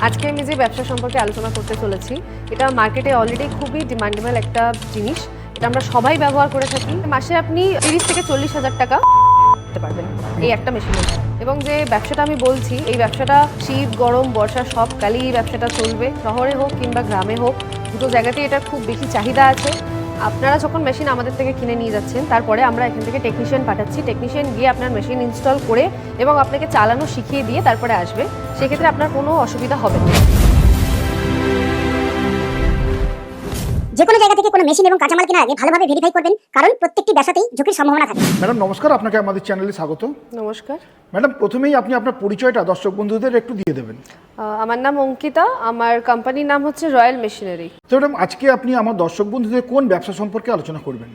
আজকে আমি যে ব্যবসা সম্পর্কে আলোচনা করতে চলেছি, এটা মার্কেটে অলরেডি খুবই ডিমান্ডেবল একটা জিনিস। এটা আমরা সবাই ব্যবহার করে থাকি। মাসে আপনি 30 থেকে 40,000 টাকা করতে পারবেন এই একটা মেশিনের। এবং যে ব্যবসাটা আমি বলছি, এই ব্যবসাটা শীত, গরম, বর্ষা সব কালেই এই ব্যবসাটা চলবে। শহরে হোক কিংবা গ্রামে হোক, দুটো জায়গাতেই এটার খুব বেশি চাহিদা আছে। আপনারা যখন মেশিন আমাদের থেকে কিনে নিয়ে যাচ্ছেন, তারপরে আমরা এখান থেকে টেকনিশিয়ান পাঠাচ্ছি। টেকনিশিয়ান গিয়ে আপনার মেশিন ইনস্টল করে এবং আপনাকে চালানো শিখিয়ে দিয়ে তারপরে আসবে। সেক্ষেত্রে আপনার কোনো অসুবিধা হবে না। যে কোনো জায়গা থেকে কোনো মেশিন এবং কাঁচামাল কেনার আগে ভালোভাবে ভেরিফাই করবেন, কারণ প্রত্যেকটি ব্যবসাতেই ঝুঁকির সম্ভাবনা থাকে। ম্যাডাম নমস্কার, আপনাকে আমাদের চ্যানেলে স্বাগত। নমস্কার ম্যাডাম, প্রথমেই আপনি আপনার পরিচয়টা দর্শক বন্ধুদের একটু দিয়ে দেবেন। আমার নাম অঙ্কিতা, আমার কোম্পানির নাম হচ্ছে রয়্যাল মেশিনারি। তো ম্যাডাম, আজকে আপনি আমার দর্শক বন্ধুদের কোন ব্যবসা সম্পর্কে আলোচনা করবেন?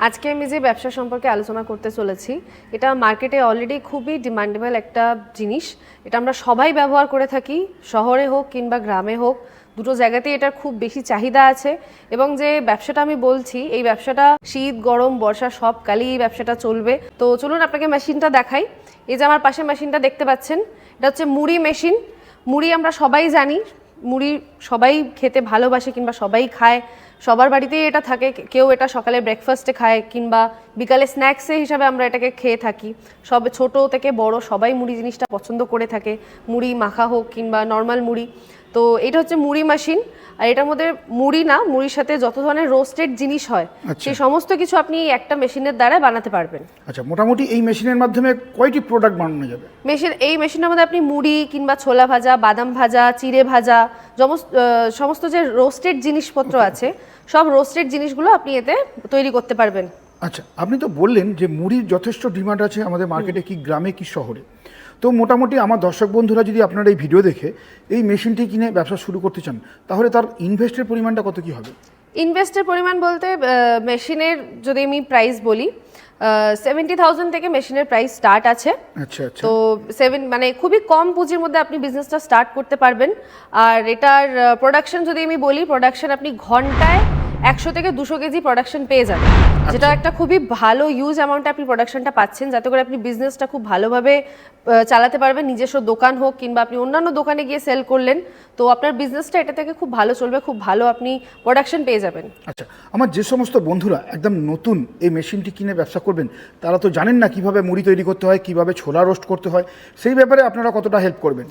আজকে আমি যে ব্যবসা সম্পর্কে আলোচনা করতে চলেছি, এটা মার্কেটে অলরেডি খুবই ডিমান্ডেবল একটা জিনিস। এটা আমরা সবাই ব্যবহার করে থাকি, শহরে হোক কিংবা গ্রামে হোক, দুটো জায়গাতেই এটার খুব বেশি চাহিদা আছে। এবং যে ব্যবসাটা আমি বলছি, এই ব্যবসাটা শীত, গরম, বর্ষা সব কালেই এই ব্যবসাটা চলবে। তো চলুন আপনাকে মেশিনটা দেখাই। এই যে আমার পাশে মেশিনটা দেখতে পাচ্ছেন, এটা হচ্ছে মুড়ি মেশিন। মুড়ি আমরা সবাই জানি, মুড়ি সবাই খেতে ভালোবাসে কিংবা সবাই খায়, সবার বাড়িতেই এটা থাকে। কেউ এটা সকালে ব্রেকফাস্টে খায় কিংবা বিকালে স্ন্যাক্সে হিসাবে আমরা এটাকে খেয়ে থাকি। সব ছোট থেকে বড় সবাই মুড়ি জিনিসটা পছন্দ করে থাকে, মুড়ি মাখা হোক কিংবা নর্মাল মুড়ি। তো এটা হচ্ছে মুড়ি মেশিন। আর এটার মধ্যে মুড়ি না, মুড়ির সাথে যত ধরনের রোস্টেড জিনিস হয় সেই সমস্ত কিছু আপনি একটা মেশিনের দ্বারা বানাতে পারবেন। আচ্ছা, মোটামুটি এই মেশিনের মাধ্যমে কয়টি প্রোডাক্ট বানানো যাবে? এই মেশিনের মধ্যে আপনি মুড়ি কিংবা ছোলা ভাজা, বাদাম ভাজা, চিড়ে ভাজা, সমস্ত যে রোস্টেড জিনিসপত্র আছে, সব রোস্টেড জিনিসগুলো আপনি এতে তৈরি করতে পারবেন। আচ্ছা, আপনি তো বললেন যে মুড়ির যথেষ্ট ডিমান্ড আছে আমাদের মার্কেটে, কি গ্রামে কি শহরে। তো মোটামুটি আমার দর্শক বন্ধুরা যদি আপনার এই ভিডিও দেখে এই মেশিনটি কিনে ব্যবসা শুরু করতে চান, তাহলে তার ইনভেস্টের পরিমাণটা কত কি হবে? ইনভেস্টের পরিমাণ বলতে মেশিনের যদি আমি প্রাইস বলি, 70,000 থেকে মেশিনের প্রাইস স্টার্ট আছে। আচ্ছা আচ্ছা। তো মানে খুবই কম পুঁজির মধ্যে আপনি বিজনেসটা স্টার্ট করতে পারবেন। আর এটার প্রোডাকশন যদি আমি বলি, প্রোডাকশন আপনি ঘন্টায় 100 থেকে 200 কেজি প্রোডাকশন পেয়ে যাবেন, যেটা একটা খুবই ভালো ইউজ অ্যামাউন্টে আপনি প্রোডাকশনটা পাচ্ছেন, যাতে করে আপনি বিজনেসটা খুব ভালোভাবে চালাতে পারবেন। নিজস্ব দোকান হোক কিংবা আপনি অন্যান্য দোকানে গিয়ে সেল করলেন, তো আপনার বিজনেসটা এটা থেকে খুব ভালো চলবে, খুব ভালো আপনি প্রোডাকশন পেয়ে যাবেন। আচ্ছা, আমার যে সমস্ত বন্ধুরা একদম নতুন এই মেশিনটি কিনে ব্যবসা করবেন, তারা তো জানেন না কিভাবে মুড়ি তৈরি করতে হয়, কিভাবে ছোলা রোস্ট করতে হয়, সেই ব্যাপারে আপনারা কতটা হেল্প করবেন?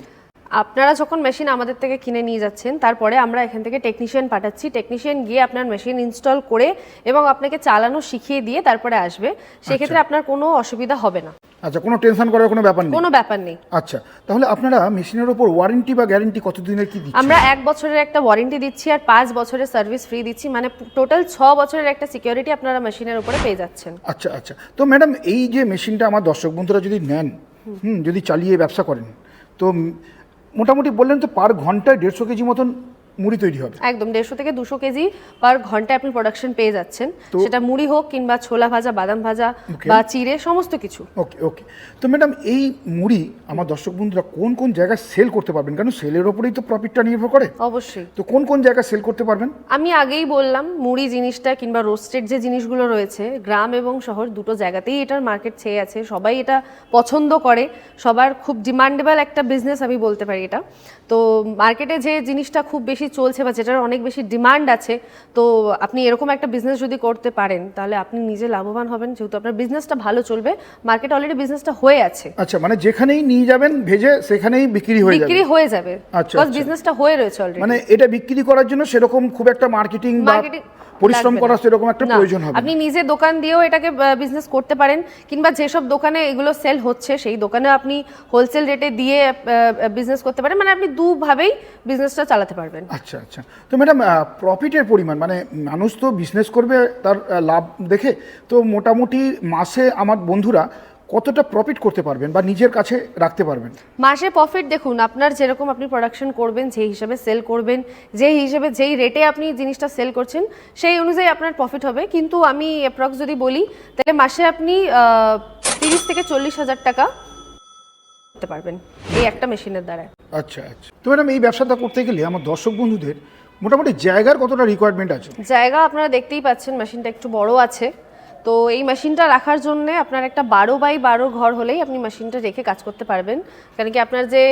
আপনারা যখন মেশিন আমাদের থেকে কিনে নিয়ে যাচ্ছেন, তারপরে আমরা এখান থেকে টেকনিশিয়ান পাঠাচ্ছি। টেকনিশিয়ান গিয়ে আপনার মেশিন ইনস্টল করে এবং আপনাকে চালানো শিখিয়ে দিয়ে তারপরে আসবে। সেক্ষেত্রে আপনার কোনো অসুবিধা হবে না। আচ্ছা, কোনো টেনশন করার কোনো ব্যাপার নেই? কোনো ব্যাপার নেই। আচ্ছা, তাহলে আপনারা মেশিনের উপর ওয়ারেন্টি বা গ্যারেন্টি কতদিনের কি দিচ্ছেন? আমরা 1 বছরের একটা ওয়ারেন্টি দিচ্ছি আর 5 বছরের সার্ভিস ফ্রি দিচ্ছি, মানে টোটাল 6 বছরের একটা সিকিউরিটি আপনারা মেশিনের উপরে পেয়ে যাচ্ছেন। আচ্ছা আচ্ছা। তো ম্যাডাম, এই যে মেশিনটা আমার দর্শক বন্ধুরা যদি নেন, যদি চালিয়ে ব্যবসা করেন, তো মোটামুটি বললেন তো পার ঘন্টায় 150 কেজি মতন মুড়ি তৈরি হবে? একদম 150 থেকে 200 কেজি পার ঘন্টায় আপনি প্রোডাকশন পেয়ে যাচ্ছেন, সেটা মুড়ি হোক কিংবা ছোলা ভাজা, বাদাম ভাজা বা চিড়ে, সমস্ত কিছু। ওকে ওকে। তো ম্যাডাম, এই মুড়ি আমার দর্শক বন্ধুরা কোন কোন জায়গায় সেল করতে পারবেন? কারণ সেলের ওপরেই তো প্রফিটটা নির্ভর করে। অবশ্যই। তো কোন কোন জায়গায় সেল করতে পারবেন? আমি আগেই বললাম, মুড়ি জিনিসটা কিংবা রোস্টেড যে জিনিসগুলো রয়েছে, গ্রাম এবং শহর দুটো জায়গাতেই এটার মার্কেট ছেয়ে আছে। সবাই এটা পছন্দ করে, সবার খুব ডিমান্ডেবল একটা বিজনেস আমি বলতে পারি এটা। তো মার্কেটে যে জিনিসটা খুব বেশি চলছে বা যেটার অনেক বেশি ডিমান্ড আছে, তো আপনি এরকম একটা বিজনেস যদি করতে পারেন, তাহলে আপনি নিজে লাভবান হবেন, যেহেতু আপনার বিজনেসটা ভালো চলবে। মার্কেটে অলরেডি বিজনেসটা হয়ে আছে। আচ্ছা, মানে যেখানেই নিয়ে যাবেন ভেজে সেখানেই বিক্রি হয়ে যাবে? আচ্ছা, বিজনেসটা হয়ে রয়েছে অলরেডি। মানে এটা বিক্রি করার জন্য সেরকম খুব একটা মার্কেটিং বা পরিশ্রম করা সেরকম একটা প্রয়োজন হবে? আপনি নিজে দোকান দিয়েও এটাকে বিজনেস করতে পারেন, কিংবা যেসব দোকানে এগুলো সেল হচ্ছে সেই দোকানে আপনি হোলসেল রেটে দিয়ে বিজনেস করতে পারেন। মানে আপনি দুভাবেই বিজনেসটা চালাতে পারবেন। আচ্ছা আচ্ছা। তো ম্যাডাম, প্রফিটের পরিমাণ, মানে মানুষ তো বিজনেস করবে তার লাভ দেখে, তো মোটামুটি মাসে আমার বন্ধুরা কতটা প্রফিট করতে পারবেন বা নিজের কাছে রাখতে পারবেন? মাসে প্রফিট দেখুন, আপনার যেরকম আপনি প্রোডাকশন করবেন, যেই হিসাবে সেল করবেন, যেই রেটে আপনি জিনিসটা সেল করছেন, সেই অনুযায়ী আপনার প্রফিট হবে। কিন্তু আমি অ্যাপ্রক্স যদি বলি, তাহলে মাসে আপনি 30 থেকে 40,000 টাকা করতে পারবেন এই একটা মেশিনের দ্বারা। আচ্ছা আচ্ছা। তো ম্যাডাম, এই ব্যবসাটা করতে গেলে আমার দর্শক বন্ধুদের মোটামুটি জায়গার কতটা রিকোয়ারমেন্ট আছে? জায়গা আপনারা দেখতেই পাচ্ছেন, মেশিনটা একটু বড় আছে। তো এই মেশিনটা রাখার জন্য আপনার একটা 12x12 ঘর হলেই আপনি মেশিনটা রেখে কাজ করতে পারবেন। কারণ কি আপনার যে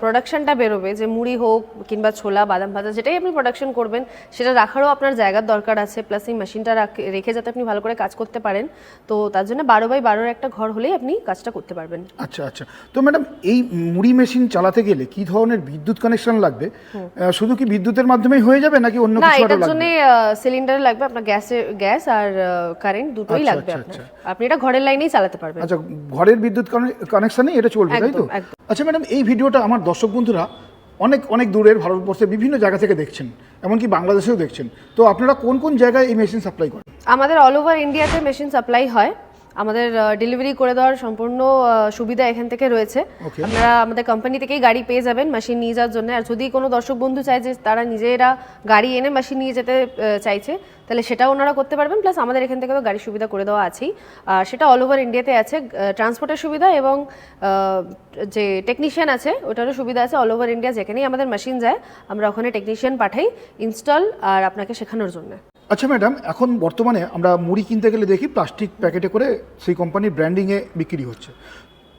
প্রোডাকশনটা বেরোবে, যে মুড়ি হোক কিংবা ছোলা বাদাম ভাজা যেটাই আপনি প্রোডাকশন করবেন, সেটা রাখারও আপনার জায়গার দরকার আছে, প্লাস এই মেশিনটা রেখে যাতে আপনি ভালো করে কাজ করতে পারেন। তো তার জন্য 12x12 একটা ঘর হলেই আপনি কাজটা করতে পারবেন। আচ্ছা আচ্ছা। তো ম্যাডাম এই মুড়ি মেশিন চালাতে গেলে কি ধরনের বিদ্যুৎ কানেকশন লাগবে? শুধু কি বিদ্যুতের মাধ্যমেই হয়ে যাবে নাকি অন্য না, কিছু আরো এটার লাগবে? জন্য সিলিন্ডার লাগবে, আপনার গ্যাস আর কারেন্ট দুটোই আচ্ছা, লাগবে আচ্ছা, আপনার। আচ্ছা। আপনি এটা ঘরের লাইনেই চালাতে পারবেন। আচ্ছা, ঘরের বিদ্যুৎ কানেকশনেই এটা চলবে, তাই তো? একদম, একদম। আচ্ছা ম্যাডাম, এই ভিডিওটা আমার দর্শক বন্ধুরা অনেক অনেক দূরের ভারতবর্ষের বিভিন্ন জায়গা থেকে দেখছেন, এমনকি বাংলাদেশেও দেখছেন। তো আপনারা কোন কোন জায়গায় এই মেশিন সাপ্লাই করেন? আমাদের অল ওভার ইন্ডিয়াতে মেশিন সাপ্লাই হয়। আমাদের ডেলিভারি করে দেওয়ার সম্পূর্ণ সুবিধা এখান থেকে রয়েছে। Okay. আপনারা আমাদের কোম্পানি থেকেই গাড়ি পেয়ে যাবেন মেশিন নিয়ে যাওয়ার জন্য। আর যদি কোনো দর্শক বন্ধু চায় যে তারা নিজেরা গাড়ি এনে মেশিন নিয়ে যেতে চাইছে, তাহলে সেটাও ওনারা করতে পারবেন। প্লাস আমাদের এখান থেকে তো গাড়ির সুবিধা করে দেওয়া আছেই। আর সেটা অল ওভার ইন্ডিয়াতে আছে, ট্রান্সপোর্টের সুবিধা এবং যে টেকনিশিয়ান আছে ওটারও সুবিধা আছে। অল ওভার ইন্ডিয়া যেখানেই আমাদের মেশিন যায় আমরা ওখানে টেকনিশিয়ান পাঠাই ইনস্টল আর আপনাকে শেখানোর জন্য। আচ্ছা ম্যাডাম, এখন বর্তমানে আমরা মুড়ি কিনতে গেলে দেখি প্লাস্টিক প্যাকেটে করে সেই কোম্পানির ব্র্যান্ডিংয়ে বিক্রি হচ্ছে।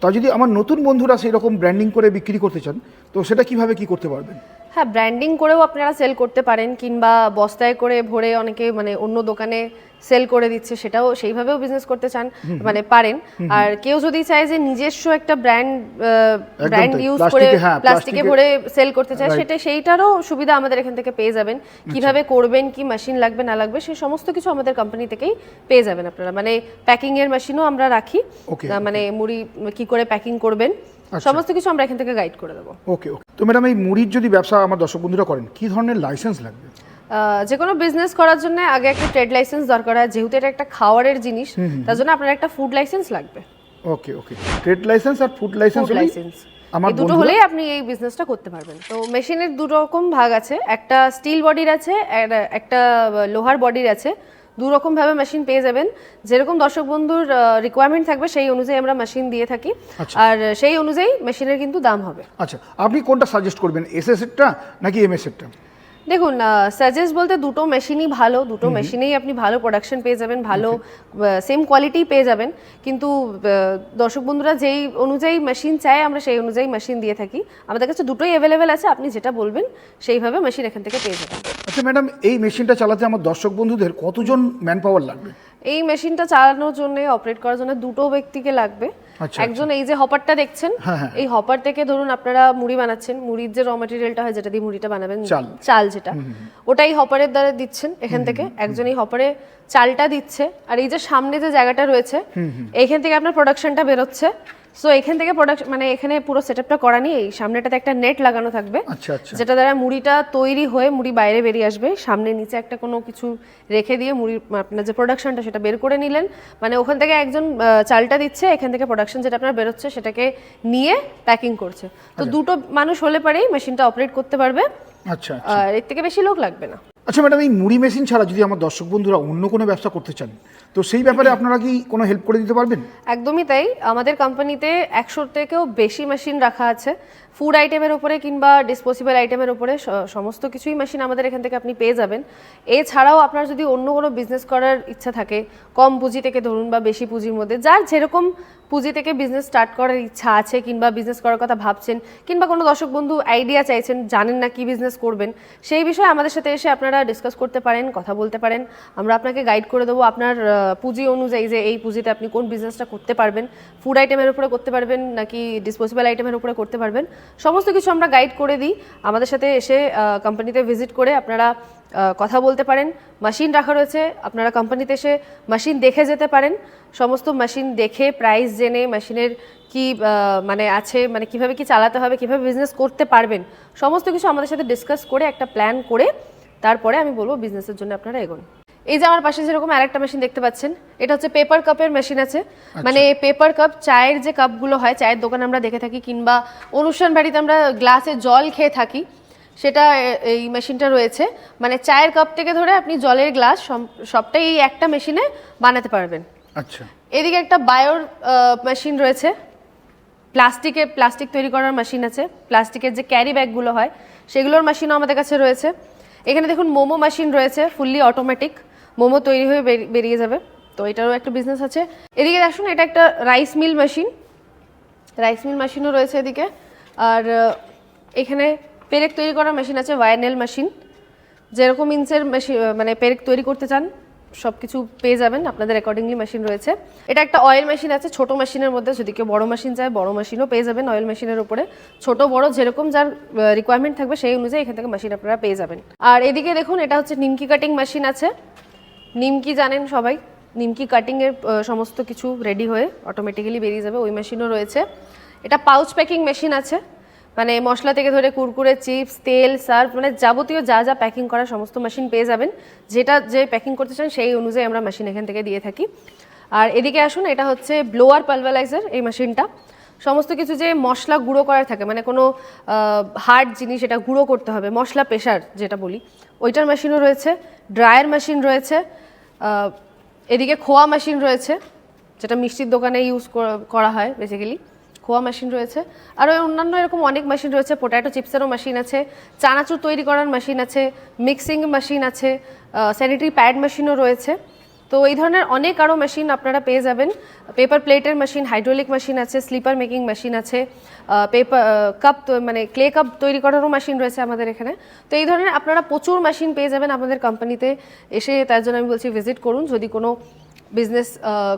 তা যদি আমার নতুন বন্ধুরা সেই রকম ব্র্যান্ডিং করে বিক্রি করতে চান, তো সেটা কিভাবে কি করতে পারবেন? হ্যাঁ, ব্র্যান্ডিং করেও আপনারা সেল করতে পারেন, কিংবা বস্তায় করে ভরে অনেকে মানে অন্য দোকানে সেল করে দিচ্ছে, সেটাও সেইভাবেও বিজনেস করতে চান মানে পারেন। আর কেউ যদি চায় যে নিজস্ব একটা ব্র্যান্ড তাই, ইউজ করে প্লাস্টিকে, হ্যাঁ, প্লাস্টিকে ভরে সেল করতে চায়, Right. সেইটারও সুবিধা আমাদের এখান থেকে পেয়ে যাবেন। কিভাবে করবেন, কি মেশিন লাগবে না লাগবে, সেই সমস্ত কিছু আমাদের কোম্পানি থেকেই পেয়ে যাবেন আপনারা। মানে প্যাকিং এর মেশিনও আমরা রাখি। Okay, মানে মুড়ি কি করে প্যাকিং করবেন সমস্ত কিছু আমরা এখান থেকে গাইড করে দেবো। ওকে ওকে। তো ম্যাডাম, এই মুড়ির যদি ব্যবসা আমার দর্শক বন্ধুরা করেন, কি ধরনের লাইসেন্স লাগবে? যে কোনো বিজনেস করার জন্য আগে একটা ট্রেড লাইসেন্স দরকার হয়, যেহেতু এটা একটা খাওয়ারের জিনিস, তার জন্য আপনার একটা ফুড লাইসেন্স লাগবে। ওকে ওকে। ট্রেড লাইসেন্স আর ফুড লাইসেন্স আমার এই দুটো হলেই আপনি এই বিজনেসটা করতে পারবেন। তো মেশিনের দুটো রকম ভাগ আছে, একটা স্টিল বডির আছে, একটা লোহার বডির আছে। দু রকম ভাবে মেশিন পেয়ে যাবেন। যেরকম দর্শক বন্ধুর রিকোয়ারমেন্ট থাকবে সেই অনুযায়ী আমরা মেশিন দিয়ে থাকি, আর সেই অনুযায়ী মেশিনের কিন্তু দাম হবে। আচ্ছা, আপনি কোনটা সাজেস্ট করবেন, এসএস এরটা নাকি এমএস এরটা? দেখুন, সাজেস্ট বলতে দুটো মেশিনই ভালো, দুটো মেশিনেই আপনি ভালো প্রোডাকশন পেয়ে যাবেন, ভালো সেম কোয়ালিটি পেয়ে যাবেন। কিন্তু দর্শক বন্ধুরা যেই অনুযায়ী মেশিন চায় আমরা সেই অনুযায়ী মেশিন দিয়ে থাকি। আমাদের কাছে দুটোই অ্যাভেলেবেল আছে, আপনি যেটা বলবেন সেইভাবে মেশিন এখান থেকে পেয়ে যাবেন। আচ্ছা ম্যাডাম, এই মেশিনটা চালাতে আমার দর্শক বন্ধুদের কতজন ম্যান পাওয়ার লাগবে? এই মেশিনটা চালানোর জন্য, অপারেট করার জন্য দুটো ব্যক্তিকে লাগবে। একজন এই যে হপারটা দেখছেন, এই হপার থেকে ধরুন আপনারা মুড়ি বানাচ্ছেন, মুড়ির যে র ম্যাটেরিয়ালটা হয় যেটা দিয়ে মুড়িটা বানাবেন, চাল যেটা, ওটাই হপারের দ্বারা দিচ্ছেন এখান থেকে। একজন এই হপারে চালটা দিচ্ছে, আর এই যে সামনে যে জায়গাটা রয়েছে এইখান থেকে আপনার প্রোডাকশনটা বেরোচ্ছে। সো এখান থেকে প্রোডাকশন মানে এখানে পুরো সেটআপটা করা নিয়ে এই সামনেটাতে একটা নেট লাগানো থাকবে, যেটা দ্বারা মুড়িটা তৈরি হয়ে মুড়ি বাইরে বেরিয়ে আসবে। সামনে নিচে একটা কোনো কিছু রেখে দিয়ে মুড়ি আপনার যে প্রোডাকশনটা সেটা বের করে নিলেন। মানে ওখান থেকে একজন চালটা দিচ্ছে, এখান থেকে প্রোডাকশন যেটা আপনার বেরোচ্ছে সেটাকে নিয়ে প্যাকিং করছে। তো দুটো মানুষ হলে পরেই মেশিনটা অপারেট করতে পারবে। আচ্ছা, আর এর থেকে বেশি লোক লাগবে না। আচ্ছা ম্যাডাম, এই মুড়ি মেশিন ছাড়া যদি আমার দর্শক বন্ধুরা অন্য কোনো ব্যবসা করতে চান, তো সেই ব্যাপারে আপনারা কি কোনো হেল্প করে দিতে পারবেন? একদমই তাই। আমাদের কোম্পানিতে 100 থেকেও বেশি মেশিন রাখা আছে। ফুড আইটেমের উপরে কিংবা ডিসপোজেবল আইটেমের উপরে সমস্ত কিছুই মেশিন আমাদের এখান থেকে আপনি পেয়ে যাবেন। এছাড়াও আপনার যদি অন্য কোনো বিজনেস করার ইচ্ছা থাকে, কম পুঁজি থেকে ধরুন বা বেশি পুঁজির মধ্যে, যার যেরকম পুঁজি থেকে বিজনেস স্টার্ট করার ইচ্ছা আছে কিংবা বিজনেস করার কথা ভাবছেন, কিংবা কোনো দর্শক বন্ধু আইডিয়া চাইছেন, জানেন না কি বিজনেস করবেন, সেই বিষয়ে আমাদের সাথে এসে আপনারা ডিসকাস করতে পারেন, কথা বলতে পারেন। আমরা আপনাকে গাইড করে দেবো আপনার পুঁজি অনুযায়ী যে এই পুঁজিতে আপনি কোন বিজনেসটা করতে পারবেন, ফুড আইটেমের উপরে করতে পারবেন নাকি ডিসপোজেবল আইটেমের উপরে করতে পারবেন, সমস্ত কিছু আমরা গাইড করে দিই। আমাদের সাথে এসে কোম্পানিতে ভিজিট করে আপনারা কথা বলতে পারেন। মেশিন রাখা রয়েছে, আপনারা কোম্পানিতে এসে মেশিন দেখে যেতে পারেন। সমস্ত মেশিন দেখে প্রাইস জেনে মেশিনের কি মানে আছে, মানে কিভাবে কি চালাতে হবে, কিভাবে বিজনেস করতে পারবেন, সমস্ত কিছু আমাদের সাথে ডিসকাস করে একটা প্ল্যান করে তারপরে আমি বলবো বিজনেসের জন্য আপনারা এগোন। এই যে আমার পাশে যেরকম আরেকটা মেশিন দেখতে পাচ্ছেন, এটা হচ্ছে পেপার কাপের মেশিন আছে। মানে পেপার কাপ, চায়ের যে কাপগুলো হয় চায়ের দোকানে আমরা দেখে থাকি, কিংবা অনুষ্ঠান বাড়িতে আমরা গ্লাসে জল খেয়ে থাকি, সেটা এই মেশিনটা রয়েছে। মানে চায়ের কাপ থেকে ধরে আপনি জলের গ্লাস সবটাই এই একটা মেশিনে বানাতে পারবেন। আচ্ছা, এদিকে একটা বায়োর মেশিন রয়েছে, প্লাস্টিক তৈরি করার মেশিন আছে। প্লাস্টিকের যে ক্যারি ব্যাগগুলো হয় সেগুলোর মেশিনও আমাদের কাছে রয়েছে। এখানে দেখুন মোমো মেশিন রয়েছে, ফুললি অটোমেটিক, মোমো তৈরি হয়ে বেরিয়ে যাবে। তো এটারও একটা বিজনেস আছে। এদিকে আসুন, এটা একটা রাইস মিল মেশিনও রয়েছে এদিকে। আর এখানে পেরেক তৈরি করার মেশিন আছে, ভায়ানেল মেশিন। যেরকম ইঞ্চের মেশিন মানে পেরেক তৈরি করতে চান সব কিছু পেয়ে যাবেন, আপনাদের অ্যাকর্ডিংলি মেশিন রয়েছে। এটা একটা অয়েল মেশিন আছে ছোট মেশিনের মধ্যে, যদি কেউ বড় মেশিন চায় বড় মেশিনও পেয়ে যাবেন অয়েল মেশিনের উপরে। ছোট বড় যেরকম যার রিকোয়ারমেন্ট থাকবে সেই অনুযায়ী এখান থেকে মেশিন আপনারা পেয়ে যাবেন। আর এদিকে দেখুন, এটা হচ্ছে নিমকি কাটিং মেশিন আছে। নিমকি জানেন সবাই, নিমকি কাটিংয়ের সমস্ত কিছু রেডি হয়ে অটোমেটিক্যালি বেরিয়ে যাবে, ওই মেশিনও রয়েছে। এটা পাউচ প্যাকিং মেশিন আছে, মানে মশলা থেকে ধরে কুরকুরে, চিপস, তেল, সার্ফ, মানে যাবতীয় যা যা প্যাকিং করার সমস্ত মেশিন পেয়ে যাবেন। যে প্যাকিং করতে চান সেই অনুযায়ী আমরা মেশিন এখান থেকে দিয়ে থাকি। আর এদিকে আসুন, এটা হচ্ছে ব্লোয়ার পালভারাইজার। এই মেশিনটা সমস্ত কিছু যে মশলা গুঁড়ো করার থাকে, মানে কোনো হার্ড জিনিস এটা গুঁড়ো করতে হবে, মশলা পেশার যেটা বলি, ওইটার মেশিনও রয়েছে। ড্রায়ার মেশিন রয়েছে। এদিকে খোয়া মেশিন রয়েছে, যেটা মিষ্টির দোকানে ইউজ করা হয় বেসিক্যালি। খোয়া মেশিন রয়েছে। আর ওই অন্যান্য এরকম অনেক মেশিন রয়েছে। পোট্যাটো চিপসেরও মেশিন আছে, চানাচুর তৈরি করার মেশিন আছে, মিক্সিং মেশিন আছে, স্যানিটারি প্যাড মেশিনও রয়েছে। তো এই ধরনের অনেক আরও মেশিন আপনারা পেয়ে যাবেন। পেপার প্লেটের মেশিন, হাইড্রোলিক মেশিন আছে, স্লিপার মেকিং মেশিন আছে, পেপার কাপ মানে ক্লে কাপ তৈরি করারও মেশিন রয়েছে আমাদের এখানে। তো এই ধরনের আপনারা প্রচুর মেশিন পেয়ে যাবেন আমাদের কোম্পানিতে এসে। তার জন্য আমি বলছি ভিজিট করুন। যদি কোনো বিজনেস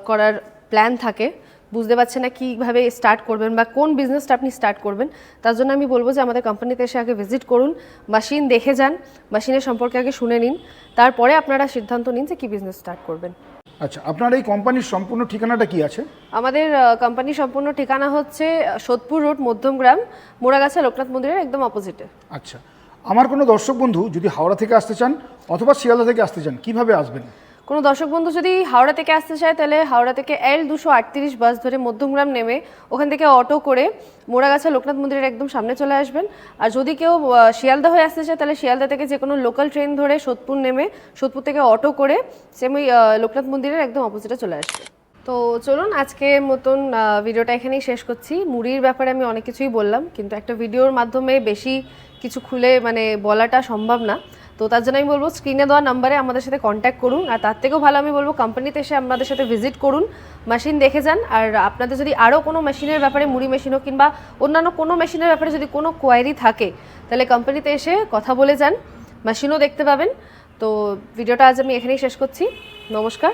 করার প্ল্যান থাকে, বুঝতে পারছেন না কীভাবে স্টার্ট করবেন বা কোন বিজনেসটা আপনি স্টার্ট করবেন, তার জন্য আমি বলবো যে আমাদের কোম্পানিতে এসে আগে ভিজিট করুন, মেশিন দেখে যান, মেশিনের সম্পর্কে আগে শুনে নিন, তারপরে আপনারা সিদ্ধান্ত নিন যে কী বিজনেস স্টার্ট করবেন। আচ্ছা, আপনার এই কোম্পানির সম্পূর্ণ ঠিকানাটা কি আছে? আমাদের কোম্পানির সম্পূর্ণ ঠিকানা হচ্ছে সোদপুর রোড, মধ্যমগ্রাম, মোড়াগাছা লোকনাথ মন্দিরের একদম অপোজিটে। আচ্ছা, আমার কোনো দর্শক বন্ধু যদি হাওড়া থেকে আসতে চান অথবা শিয়ালদা থেকে আসতে চান, কিভাবে আসবেন? কোনো দর্শক বন্ধু যদি হাওড়া থেকে আসতে চায় তাহলে হাওড়া থেকে L238 বাস ধরে মধ্যমগ্রাম নেমে ওখান থেকে অটো করে মোড়াগাছা লোকনাথ মন্দিরের একদম সামনে চলে আসবেন। আর যদি কেউ শিয়ালদা হয়ে আসতে চায় তাহলে শিয়ালদা থেকে যে কোনো লোকাল ট্রেন ধরে সোদপুর নেমে সোদপুর থেকে অটো করে সেম ওই লোকনাথ মন্দিরের একদম অপোজিটে চলে আসবে। তো চলুন আজকের মতন ভিডিওটা এখানেই শেষ করছি। মুড়ির ব্যাপারে আমি অনেক কিছুই বললাম, কিন্তু একটা ভিডিওর মাধ্যমে বেশি কিছু খুলে মানে বলাটা সম্ভব না। তো তার জন্য আমি বলবো স্ক্রিনে দেওয়া নাম্বারে আমাদের সাথে কন্ট্যাক্ট করুন। আর তার থেকেও ভালো আমি বলবো কোম্পানিতে এসে আমাদের সাথে ভিজিট করুন, মেশিন দেখে যান। আর আপনাদের যদি আরও কোনো মেশিনের ব্যাপারে, মুড়ি মেশিনও কিংবা অন্যান্য কোনো মেশিনের ব্যাপারে যদি কোনো কোয়ারি থাকে তাহলে কোম্পানিতে এসে কথা বলে যান, মেশিনও দেখতে পাবেন। তো ভিডিওটা আজ আমি এখানেই শেষ করছি। নমস্কার।